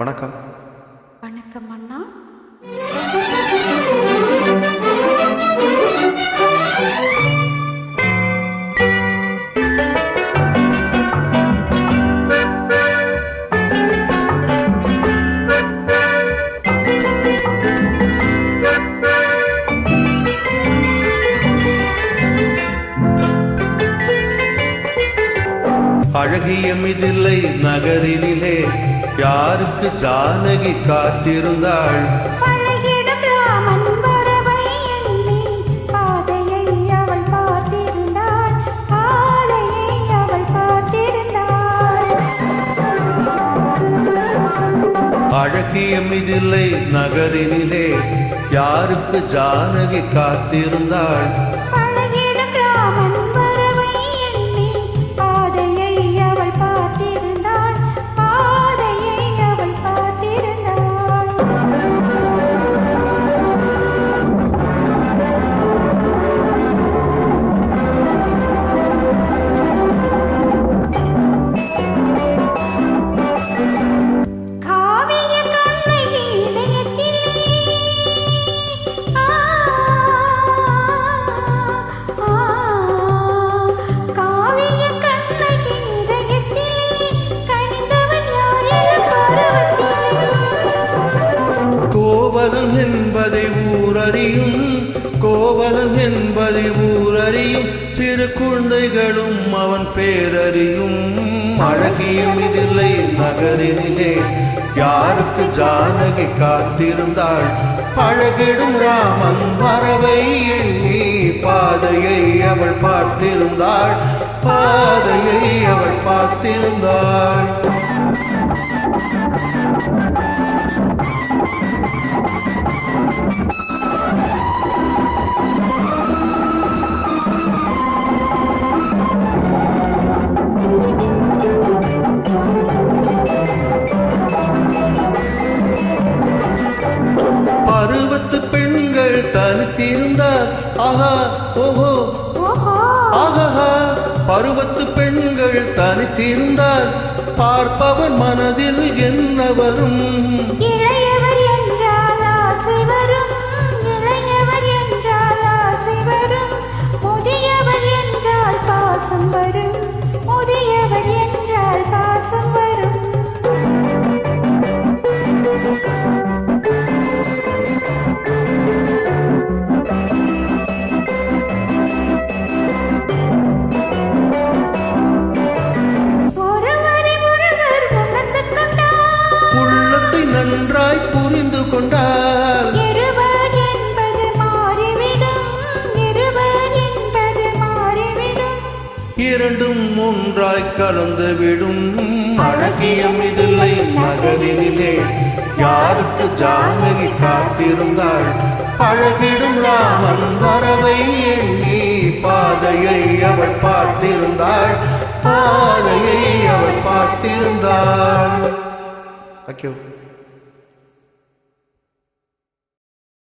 வணக்கம். வணக்கம் அண்ணா. அழகிய மிதிலை நகரினிலே யாருக்கு ஜானகி காத்திருந்தாள்? பழகிடும் ராமன் வரவை எண்ணி பாதையை அவள் பார்த்திருந்தாள், பாதையை அவள் பார்த்திருந்தாள். அழகிய மிதிலை நகரினிலே யாருக்கு ஜானகி காத்திருந்தாள்? பழகிடும் ராமன் வரவை எண்ணி பாதையை அவள் பார்த்திருந்தாள், பாதையை அவள் பார்த்திருந்தாள். காவிய கண்ணகி இதயத்திலே காவிய கண்ணகி இதயத்திலே கனிந்தவன் யார் இளம்பருவத்திலே. கோவலன் என்பதை ஊரறியும், கோவலன் என்பதை ஊரறியும், சிறு குழந்தைகளும் அவன் பேரறியும். அழகிய மிதிலை நகரினிலே யாருக்கு ஜானகி காத்திருந்தாள்? பழகிடும் ராமன் வரவை எண்ணி பாதையை அவள் பார்த்திருந்தாள், பாதையை அவள் பார்த்திருந்தாள். பருவத்து பெண்கள் தனித்திருந்தார், ஆஹா ஓஹோ ஓஹோ ஆஹா. பருவத்து பெண்கள் தனித்திருந்தார், பார்ப்பவன் மனதில் என்ன வரும்? இளையவர் என்றால் ஆசை வரும், இளையவர் என்றால் ஆசை வரும், முதியவர் என்றால் பாசம் வரும், முதியவர் என்றால் பாசம் வரும். ஒருவரை ஒருவர் உணர்ந்து கொண்டார், உள்ளத்தை நன்றாய் புரிந்து கொண்டார். இருவர் என்பது மாறிவிடும், இருவர் என்பது மாறிவிடும். இரண்டும் ஒன்றாய் கலந்து விடும். அழகிய மிதிலை நகரினிலே யாருக்கு ஜானகி காத்திருந்தாள்? பழகிடும் ராமன் வரவை எண்ணி பாதையை அவள் பார்த்திருந்தாள், பாதையை அவள் பார்த்திருந்தாள். Thank you.